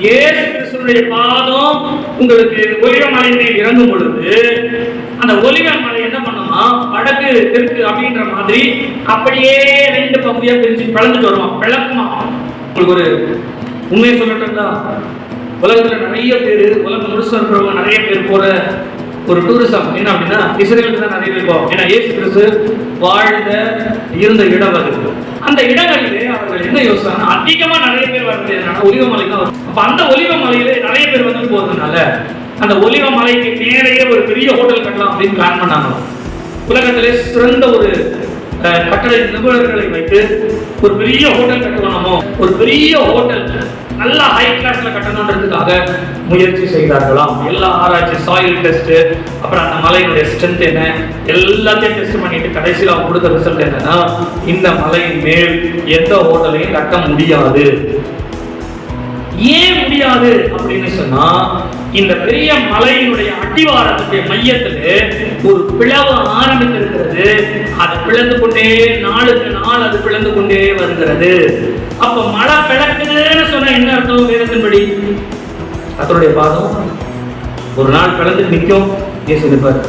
இயேசு கிறிஸ்துவினுடைய பாதம் உங்களுக்கு ஒலிவ மலையின் மேல் இறங்கும் பொழுது அந்த ஒலிவ மலை என்ன பண்ணுமா, வடக்கு தெற்கு அப்படின்ற மாதிரி அப்படியே 2 பகுதியா பிரிஞ்சு பிளந்துட்டு வருமா, பிளக்குமா. உங்களுக்கு ஒரு உண்மையை சொல்லட்டுங்களா, உலகத்துல நிறைய பேர், உலகம் முழுசா இருக்கிறவங்க நிறைய பேர் போற ஒரு டூரிசம் என்ன அப்படின்னா இஸ்ரேலுக்கு தான் நிறைய பேர் போவோம். ஏன்னா இயேசு கிறிஸ்து வாழ்ந்த இருந்த இடம் அது. அந்த இடங்களிலே அவர்கள் என்ன யோசிச்சாங்கன்னா, அதிகமா நிறைய பேர் வருது என்னன்னா ஒலிவ மலைக்கு. அப்ப அந்த ஒலிவ மலையில நிறைய பேர் வந்து போறதுனால அந்த ஒலிவ மலைக்கு மேலேயே ஒரு பெரிய ஹோட்டல் கட்டலாம் அப்படின்னு பிளான் பண்ணாங்க. உலகத்திலே சிறந்த ஒரு கட்டட நிபுணர்களை வைத்து ஒரு பெரிய ஹோட்டல் கட்டணுமோ, ஒரு பெரிய ஹோட்டல் நல்லா ஹை கிளாஸ்ல கட்டணுன்றதுக்காக முயற்சி செய்தார்களாம். எல்லா ஆராய்ச்சி, சாயில் டெஸ்ட், அப்புறம் அந்த மலையினுடைய ஸ்ட்ரென்த் என்ன, எல்லாத்தையும் டெஸ்ட் பண்ணிட்டு கடைசியில் அவங்க கொடுத்த ரிசல்ட் என்னன்னா, இந்த மலையின் மேல் எந்த ஹோட்டலையும் கட்ட முடியாது. ஏன் முடியாது அப்படின்னு சொன்னா, இந்த பெரிய மலையினுடைய அடிவாரத்துடைய மையத்திலே ஒரு பிளவு ஆரம்பித்திருக்கிறது. அது பிளந்து கொண்டே நாளுக்கு நாள் அது பிளந்து கொண்டே வருகிறது. அப்ப மழை பிளக்குதுன்னு சொன்னா என்ன அர்த்தம்? வேதத்தின்படி கர்த்தருடைய பாதம் ஒரு நாள் பிளந்து நிற்கும். இயேசு இருப்பார்.